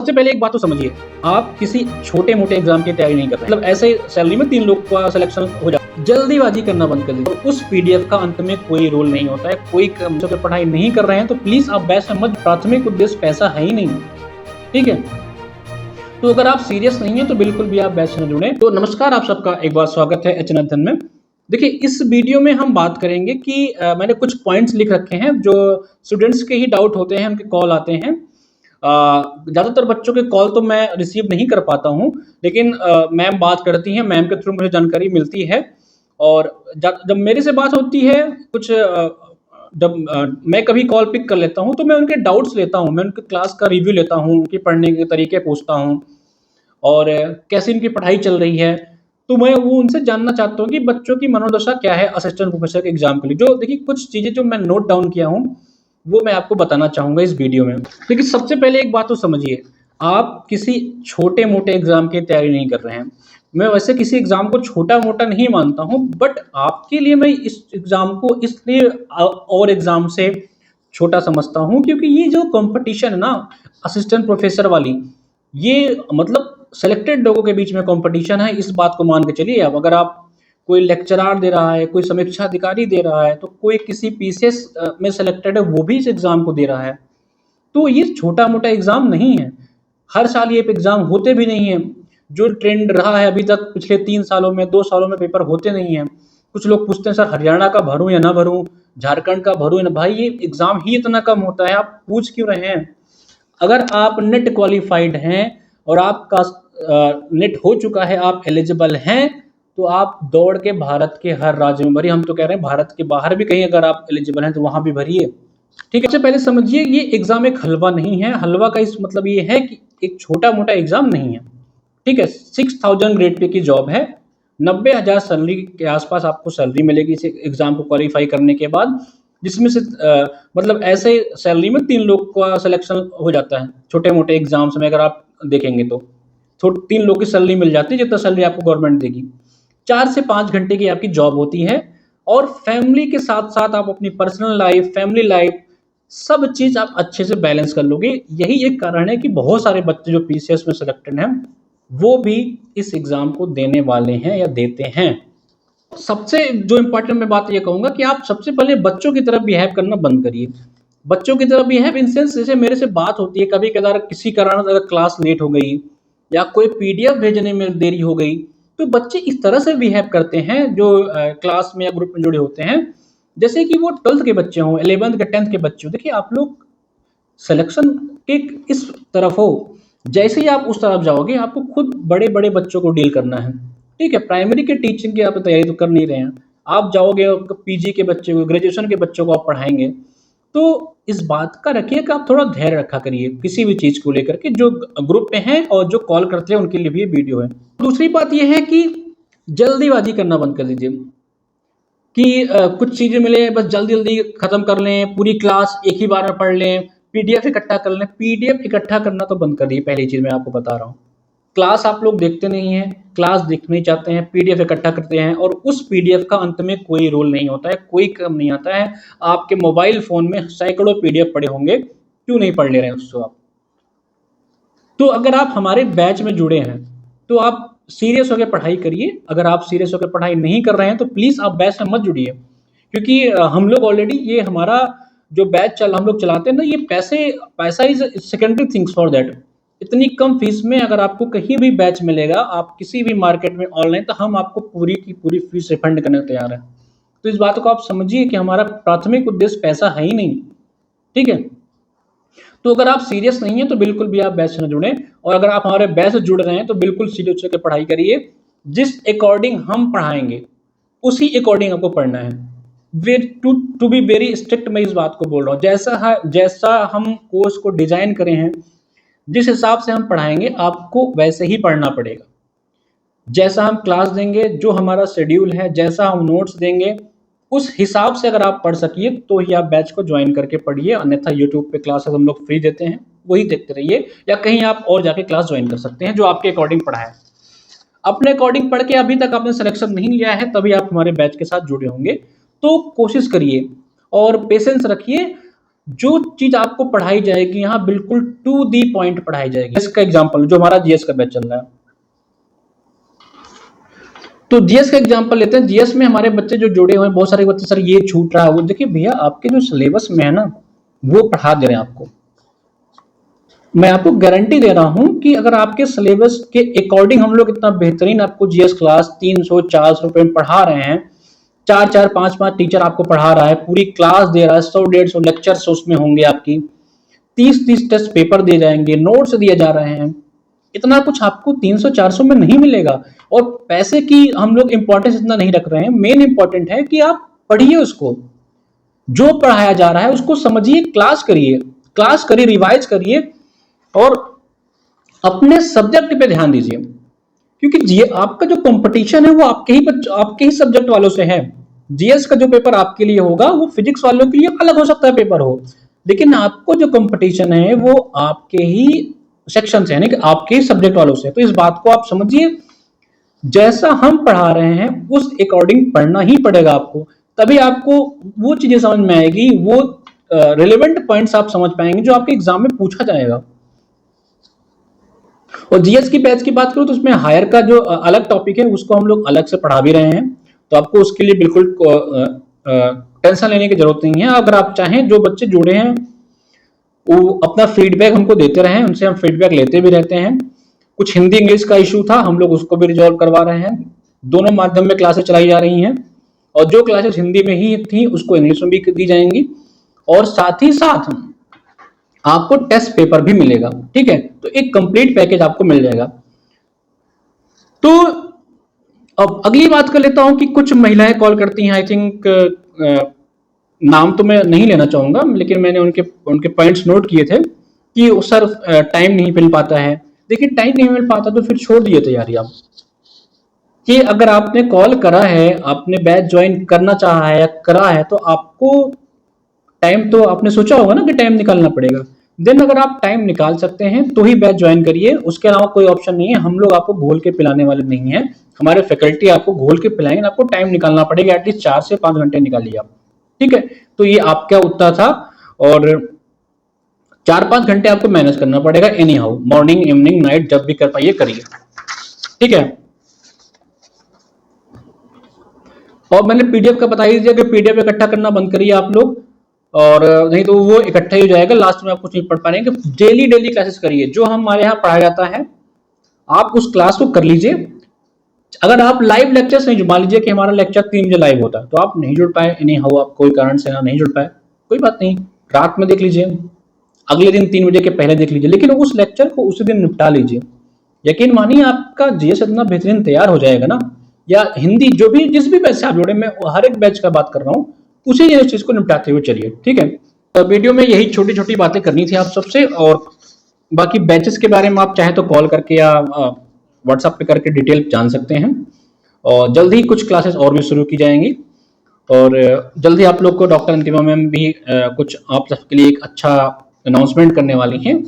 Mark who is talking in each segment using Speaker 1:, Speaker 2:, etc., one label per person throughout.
Speaker 1: सबसे पहले एक बात तो समझिए, आप किसी छोटे-मोटे एग्ज़ाम की तैयारी नहीं कर रहे हैं। मतलब ऐसे सैलरी में 3 लोग का सिलेक्शन हो जाता है। जल्दीबाज़ी करना बंद कर दीजिए। उस पीडीएफ का अंत में कोई रोल नहीं होता है। कोई अगर पढ़ाई नहीं कर रहे हैं तो प्लीज़ आप बैच में मत। प्राथमिक उद्देश्य पैसा है ही नहीं, ठीक है? तो अगर आप सीरियस नहीं हैं तो बिल्कुल भी आप बैच में जुड़ें। तो नमस्कार, आप सबका एक बार स्वागत है एच अध्ययन में। देखिए, इस वीडियो में हम बात करेंगे कि मैंने कुछ पॉइंट्स लिख रखे हैं जो स्टूडेंट्स के ही डाउट होते हैं, उनके कॉल आते हैं। ज़्यादातर बच्चों के कॉल तो मैं रिसीव नहीं कर पाता हूँ, लेकिन मैम बात करती हैं, मैम के थ्रू मुझे जानकारी मिलती है। और जब मेरे से बात होती है, कुछ मैं कभी कॉल पिक कर लेता हूँ, तो मैं उनके डाउट्स लेता हूँ, मैं उनके क्लास का रिव्यू लेता हूँ, उनके पढ़ने के तरीके पूछता हूँ और कैसी उनकी पढ़ाई चल रही है। तो मैं वो उनसे जानना चाहता हूँ कि बच्चों की मनोदशा क्या है असिस्टेंट प्रोफेसर के एग्ज़ाम के लिए। जो देखिए, कुछ चीज़ें जो मैं नोट डाउन किया हूँ, वो मैं आपको बताना चाहूँगा इस वीडियो में। देखिए, सबसे पहले एक बात तो समझिए, आप किसी छोटे-मोटे एग्ज़ाम की तैयारी नहीं कर रहे हैं। मैं वैसे किसी एग्ज़ाम को छोटा-मोटा नहीं मानता हूँ, बट आपके लिए मैं इस एग्ज़ाम को इसलिए और एग्ज़ाम से छोटा समझता हूँ क्योंकि ये जो कॉम्पिटिशन है ना, असिस्टेंट प्रोफेसर वाली, ये मतलब सेलेक्टेड लोगों के बीच में कॉम्पिटिशन है। इस बात को मान के चलिए आप। अगर आप कोई लेक्चरार दे रहा है, कोई समीक्षा अधिकारी दे रहा है, तो कोई किसी पीसीएस में सेलेक्टेड है, वो भी इस एग्ज़ाम को दे रहा है। तो ये छोटा-मोटा एग्ज़ाम नहीं है। हर साल ये एग्ज़ाम होते भी नहीं हैं। जो ट्रेंड रहा है अभी तक पिछले 3 सालों में, 2 सालों में पेपर होते नहीं हैं। कुछ लोग पूछते हैं, सर हरियाणा का भरूँ या ना भरूँ? झारखंड का भरूँ या ना? भाई, ये एग्ज़ाम ही इतना कम होता है, आप पूछ क्यों रहे हैं? अगर आप नेट क्वालिफ़ाइड हैं और आपका नेट हो चुका है, आप एलिजिबल हैं, तो आप दौड़ के भारत के हर राज्य में भरिए। हम तो कह रहे हैं भारत के बाहर भी कहीं अगर आप एलिजिबल हैं, तो वहाँ भी भरिए। ठीक है? सबसे पहले समझिए, ये एग्ज़ाम एक हलवा नहीं है। हलवा का इस मतलब ये है कि एक छोटा-मोटा एग्ज़ाम नहीं है। ठीक है? 6000 ग्रेड पे की जॉब है। 90,000 सैलरी के आस-पास आपको सैलरी मिलेगी इस एग्ज़ाम को क्वालीफाई करने के बाद, जिसमें से मतलब ऐसे सैलरी में 3 लोग का सिलेक्शन हो जाता है, छोटे-मोटे एग्ज़ाम्स में अगर आप देखेंगे तो। 3 लोग की सैलरी मिल जाती है, जितना सैलरी आपको गवर्नमेंट देगी। 4 से 5 घंटे की आपकी जॉब होती है और फैमिली के साथ-साथ आप अपनी पर्सनल लाइफ़, फैमिली लाइफ़, सब चीज़ आप अच्छे से बैलेंस कर लोगे। यही एक कारण है कि बहुत सारे बच्चे जो पीसीएस में सिलेक्टेड हैं, वो भी इस एग्ज़ाम को देने वाले हैं या देते हैं। सबसे जो इम्पोर्टेंट मैं बात ये कहूँगा कि आप सबसे पहले बच्चों की तरह बिहेव करना बंद करिए। बच्चों की तरह बिहेव इन सेंस, जैसे मेरे से बात होती है, कभी-कभार किसी कारणवश अगर क्लास लेट हो गई या कोई पीडीएफ भेजने में देरी हो गई, तो बच्चे इस तरह से बिहेव करते हैं जो क्लास में या ग्रुप में जुड़े होते हैं, जैसे कि वो 12th के बच्चे हों, 11th के 10th के बच्चे हों। देखिए, आप लोग सिलेक्शन के इस तरफ हो, जैसे ही आप उस तरफ जाओगे, आपको खुद बड़े-बड़े बच्चों को डील करना है। ठीक है? प्राइमरी के टीचिंग की आप तैयारी तो कर नहीं रहे हैं। आप जाओगे और पीजी के बच्चे को, ग्रेजुएशन के बच्चों को आप पढ़ाएँगे। तो इस बात का रखिए कि आप थोड़ा धैर्य रखा करिए, किसी भी चीज़ को लेकर के। जो ग्रुप में हैं और जो कॉल करते हैं, उनके लिए भी ये वीडियो है। दूसरी बात ये है कि जल्दीबाज़ी करना बंद कर दीजिए कि कुछ चीज़ें मिले, बस जल्दी-जल्दी खत्म कर लें, पूरी क्लास एक ही बार में पढ़ लें, पीडीएफ इकट्ठा कर लें। पीडीएफ इकट्ठा करना तो बंद कर दीजिए, पहली चीज़ मैं आपको बता रहा हूँ। क्लास आप लोग देखते नहीं हैं, क्लास देखना नहीं चाहते हैं, पीडीएफ इकट्ठा करते हैं और उस पीडीएफ का अंत में कोई रोल नहीं होता है, कोई काम नहीं आता है। आपके मोबाइल फ़ोन में सैकड़ों पीडीएफ पड़े होंगे, क्यों नहीं पढ़ ले रहे हैं उसको आप? तो अगर आप हमारे बैच में जुड़े हैं, तो आप सीरियस होके पढ़ाई करिए। अगर आप सीरियस होके पढ़ाई नहीं कर रहे हैं, तो प्लीज़ आप बैच में मत जुड़िए। क्योंकि हम लोग ऑलरेडी, ये हमारा जो बैच हम लोग चलाते हैं ना, ये पैसा is secondary things for that. इतनी कम फीस में अगर आपको कहीं भी बैच मिलेगा, आप किसी भी मार्केट में ऑनलाइन, तो हम आपको पूरी की पूरी फीस रिफंड करने को तैयार हैं। तो इस बात को आप समझिए कि हमारा प्राथमिक उद्देश्य पैसा है ही नहीं, ठीक है? तो अगर आप सीरियस नहीं हैं, तो बिल्कुल भी आप बैच से ना जुड़ें। और अगर आप हमारे बैच से जुड़ रहे हैं, तो बिल्कुल सीरियस होकर पढ़ाई करिए। जिस अकॉर्डिंग हम पढ़ाएँगे, उसी अकॉर्डिंग आपको पढ़ना है। टू बी वेरी स्ट्रिक्ट, मैं इस बात को बोल रहा हूँ। जैसा हम कोर्स को डिज़ाइन करे हैं, जिस हिसाब से हम पढ़ाएँगे, आपको वैसे ही पढ़ना पड़ेगा। जैसा हम क्लास देंगे, जो हमारा शेड्यूल है, जैसा हम नोट्स देंगे, उस हिसाब से अगर आप पढ़ सकिए, तो ही आप बैच को जॉइन करके पढ़िए। अन्यथा यूट्यूब पे क्लासेस हम लोग फ्री देते हैं, वही देखते रहिए, या कहीं आप और जाके क्लास जॉइन कर सकते हैं, जो आपके अकॉर्डिंग पढ़ाएँ। अपने अकॉर्डिंग पढ़ के अभी तक आपने सिलेक्शन नहीं लिया है, तभी आप हमारे बैच के साथ जुड़े होंगे। तो कोशिश करिए और पेशेंस रखिए। जो चीज आपको पढ़ाई जाएगी यहाँ बिल्कुल टू दी पॉइंट पढ़ाई जाएगी। इसका एग्जाम्पल जो हमारा जीएस का बैच चल रहा है, तो जीएस का एग्जांपल लेते हैं। जीएस में हमारे बच्चे जो जुड़े हुए हैं, बहुत सारे बच्चे सर ये छूट रहा है वो, देखिए भैया आपके जो सिलेबस में है ना वो पढ़ा दे रहे हैं आपको। मैं आपको गारंटी दे रहा हूं कि अगर आपके सिलेबस के अकॉर्डिंग हम लोग इतना बेहतरीन आपको जीएस क्लास 300-400 रुपए में पढ़ा रहे हैं, 4-4 5-5 टीचर आपको पढ़ा रहा है, पूरी क्लास दे रहा है, 100-150 लेक्चर्स उसमें होंगे, आपकी 30-30 टेस्ट पेपर दिए जाएंगे, नोट्स दिए जा रहे हैं, इतना कुछ आपको 300-400 में नहीं मिलेगा। और पैसे की हम लोग इंपॉर्टेंस इतना नहीं रख रहे हैं, मेन इंपॉर्टेंट है कि आप पढ़िए उसको, जो पढ़ाया जा रहा है उसको समझिए, क्लास करिए, रिवाइज करिए और अपने सब्जेक्ट पे ध्यान दीजिए, क्योंकि ये आपका जो कंपटीशन है वो आपके ही सब्जेक्ट वालों से है। जीएस का जो पेपर आपके लिए होगा वो फिजिक्स वालों के लिए अलग हो सकता है पेपर हो, लेकिन आपको जो कंपटीशन है वो आपके ही सेक्शन से, यानी कि आपके ही सब्जेक्ट वालों से। तो इस बात को आप समझिए, जैसा हम पढ़ा रहे हैं उस अकॉर्डिंग पढ़ना ही पड़ेगा आपको, तभी आपको वो चीजें समझ में आएगी, वो रिलेवेंट पॉइंट्स आप समझ पाएंगे जो आपके एग्जाम में पूछा जाएगा। और जीएस की बैच की बात करूं तो उसमें हायर का जो अलग टॉपिक है उसको हम लोग अलग से पढ़ा भी रहे हैं, तो आपको उसके लिए बिल्कुल टेंशन लेने की जरूरत नहीं है। अगर आप चाहें, जो बच्चे जुड़े हैं वो अपना फीडबैक हमको देते रहे, उनसे हम फीडबैक लेते भी रहते हैं। कुछ हिंदी इंग्लिश का इशू था, हम लोग उसको भी रिजॉल्व करवा रहे हैं। दोनों माध्यम में क्लासेस चलाई जा रही हैं, और जो क्लासेस हिंदी में ही थी उसको इंग्लिश में भी दी जाएंगी, और साथ ही साथ आपको टेस्ट पेपर भी मिलेगा। ठीक है, तो एक कंप्लीट पैकेज आपको मिल जाएगा। तो अब अगली बात कर लेता हूं कि कुछ महिलाएं कॉल करती हैं, आई थिंक नाम तो मैं नहीं लेना चाहूंगा, लेकिन मैंने उनके उनके पॉइंट्स नोट किए थे कि सर टाइम नहीं मिल पाता है। देखिए टाइम नहीं मिल पाता तो फिर छोड़ दिए तैयारी आप, कि अगर आपने कॉल करा है, आपने बैच ज्वाइन करना चाहा है या करा है, तो आपको टाइम तो आपने सोचा होगा ना कि टाइम निकालना पड़ेगा। देन अगर आप टाइम निकाल सकते हैं तो ही बैच ज्वाइन करिए, उसके अलावा कोई ऑप्शन नहीं है। हम लोग आपको घोल के पिलाने वाले नहीं है, हमारे फैकल्टी आपको घोल के पिलाएंगे, आपको टाइम निकालना पड़ेगा, एटलीस्ट 4 से 5 घंटे निकालिए आप। ठीक है, तो ये आपका उत्तर था, और 4-5 घंटे आपको मैनेज करना पड़ेगा any how, morning evening night जब भी कर पाइए करिए। ठीक है, और मैंने पीडीएफ का बता ही दिया कि पीडीएफ इकट्ठा करना बंद करिए आप लोग, और नहीं तो वो इकट्ठा ही हो जाएगा, लास्ट में आप कुछ नहीं पढ़ पाएंगे। डेली डेली क्लासेस करिए, जो हमारे यहाँ पढ़ाया जाता है आप उस क्लास को कर लीजिए। अगर आप लाइव लेक्चर्स नहीं, मान लीजिए कि हमारा लेक्चर 3 बजे लाइव होता है, तो आप नहीं जुड़ पाए, नहीं हो आप कोई कारण से ना नहीं जुड़ पाए, कोई बात नहीं, रात में देख लीजिए, अगले दिन 3 बजे के पहले देख लीजिए, लेकिन उस लेक्चर को उसी दिन निपटा लीजिए। यकीन मानिए आपका जीएस इतना बेहतरीन तैयार हो जाएगा ना, या हिंदी जो भी जिस भी बैच से आप जुड़े, मैं हर एक बैच का बात कर रहा हूँ, उसी चीज को निपटाते हुए चलिए। ठीक है, तो वीडियो में यही छोटी छोटी बातें करनी थी आप सबसे, और बाकी बैचेस के बारे में आप चाहे तो कॉल करके या व्हाट्सएप पे करके डिटेल जान सकते हैं, और जल्द ही कुछ क्लासेस और भी शुरू की जाएंगी, और जल्दी आप लोग को डॉक्टर अंतिमा मैम भी कुछ आप सबके लिए एक अच्छा अनाउंसमेंट करने वाली हैं,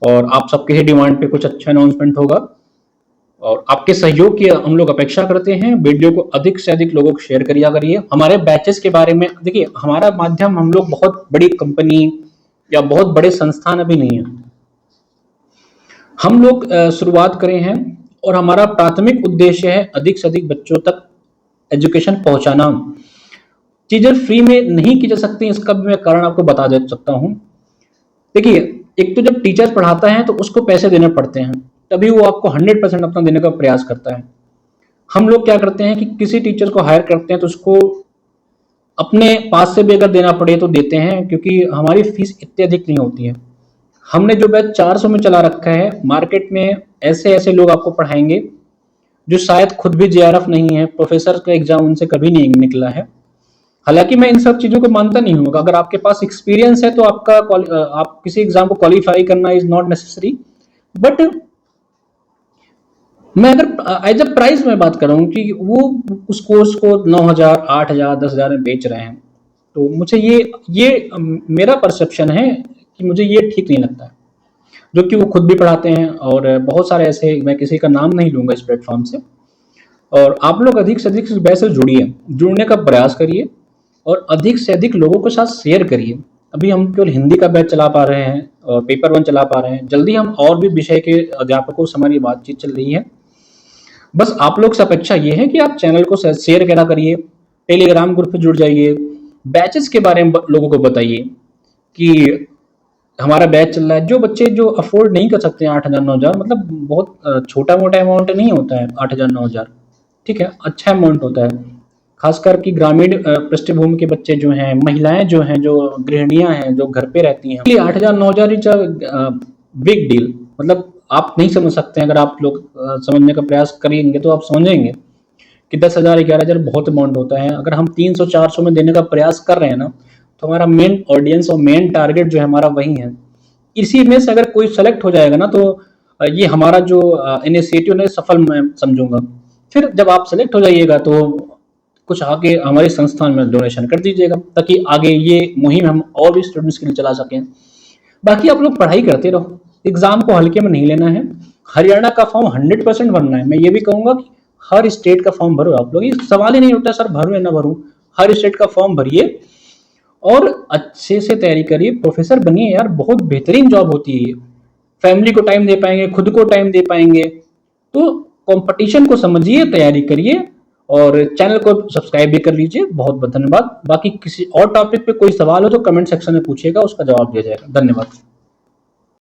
Speaker 1: और आप सबके ही डिमांड पे कुछ अच्छा अनाउंसमेंट होगा, और आपके सहयोग की हम लोग अपेक्षा करते हैं। वीडियो को अधिक से अधिक लोगों को शेयर करिए। हमारे बैचेस के बारे में देखिए, हमारा माध्यम, हम लोग बहुत बड़ी कंपनी या बहुत बड़े संस्थान अभी नहीं है, हम लोग शुरुआत करे हैं, और हमारा प्राथमिक उद्देश्य है अधिक से अधिक बच्चों तक एजुकेशन पहुंचाना। चीजें फ्री में नहीं की जा सकती, इसका भी मैं कारण आपको बता दे सकता हूं। देखिए, एक तो जब टीचर पढ़ाता है तो उसको पैसे देने पड़ते हैं, तभी वो आपको 100% अपना देने का प्रयास करता है। हम लोग क्या करते हैं कि किसी टीचर को हायर करते हैं तो उसको अपने पास से भी अगर देना पड़े तो देते हैं, क्योंकि हमारी फीस इतनी अधिक नहीं होती है। हमने जो बैच 400 में चला रखा है, मार्केट में ऐसे ऐसे लोग आपको पढ़ाएंगे जो शायद खुद भी जेआरएफ नहीं है, प्रोफेसर का एग्जाम उनसे कभी नहीं निकला है। हालांकि मैं इन सब चीजों को मानता नहीं हूँ, अगर आपके पास एक्सपीरियंस है तो आप किसी एग्जाम को क्वालिफाई करना इज नॉट नेसेसरी, बट मैं अगर एज अ प्राइस में बात कर रहा हूँ कि वो उस कोर्स को 9,000, 8,000, 10,000 में बेच रहे हैं, तो मुझे ये मेरा परसेप्शन है कि मुझे ये ठीक नहीं लगता है, जो कि वो खुद भी पढ़ाते हैं, और बहुत सारे ऐसे, मैं किसी का नाम नहीं लूंगा इस प्लेटफॉर्म से। और आप लोग अधिक से अधिक इस बैच से जुड़िए, जुड़ने का प्रयास करिए, और अधिक से अधिक लोगों के साथ शेयर करिए, अभी हम केवल हिंदी का बैच चला पा रहे हैं और पेपर 1 चला पा रहे हैं। जल्दी हम और भी विषय के अध्यापकों से हमारी बातचीत चल रही है। बस आप लोग से अपेक्षा ये है कि आप चैनल को शेयर करा करिए, टेलीग्राम ग्रुप पे जुड़ जाइए, बैचेस के बारे में लोगों को बताइए कि हमारा बैच चल रहा है। जो बच्चे जो अफोर्ड नहीं कर सकते हैं 8,000 9,000, मतलब बहुत छोटा मोटा अमाउंट नहीं होता है 8,000 9,000, ठीक है, अच्छा अमाउंट होता है। खासकर कि ग्रामीण पृष्ठभूमि के बच्चे जो हैं, महिलाएं जो हैं, जो गृहिणियां हैं, जो घर पे रहती हैं, इसलिए 8,000 9,000 इज अ बिग डील। मतलब आप नहीं समझ सकते हैं, अगर आप लोग समझने का प्रयास करेंगे तो आप समझेंगे कि 10,000 11,000 बहुत अमाउंट होता है। अगर हम 300 400 में देने का प्रयास कर रहे हैं ना, तो हमारा मेन ऑडियंस और मेन टारगेट जो है हमारा वही है। इसी में से अगर कोई सेलेक्ट हो जाएगा ना, तो ये हमारा जो इनिशिएटिव है सफल मैं समझूंगा। फिर जब आप सेलेक्ट हो जाइएगा तो कुछ आगे हमारे संस्थान में डोनेशन कर दीजिएगा, ताकि आगे ये मुहिम हम और भी स्टूडेंट्स के लिए चला सकें। बाकी आप लोग पढ़ाई करते रहो, एग्जाम को हल्के में नहीं लेना है। हरियाणा का फॉर्म 100% भरना है। मैं ये भी कहूंगा कि हर स्टेट का फॉर्म भरो आप लोग। ये सवाल ही नहीं उठता सर भरूं या ना भरूं, हर स्टेट का फॉर्म भरिए और अच्छे से तैयारी करिए, प्रोफेसर बनिए यार, बहुत बेहतरीन जॉब होती है ये। फैमिली को टाइम दे पाएंगे, खुद को टाइम दे पाएंगे। तो कंपटीशन को समझिए, तैयारी करिए और चैनल को सब्सक्राइब भी कर लीजिए। बहुत बहुत धन्यवाद। बाकी किसी और टॉपिक पे कोई सवाल हो तो कमेंट सेक्शन में पूछिएगा, उसका जवाब दिया जाएगा। धन्यवाद।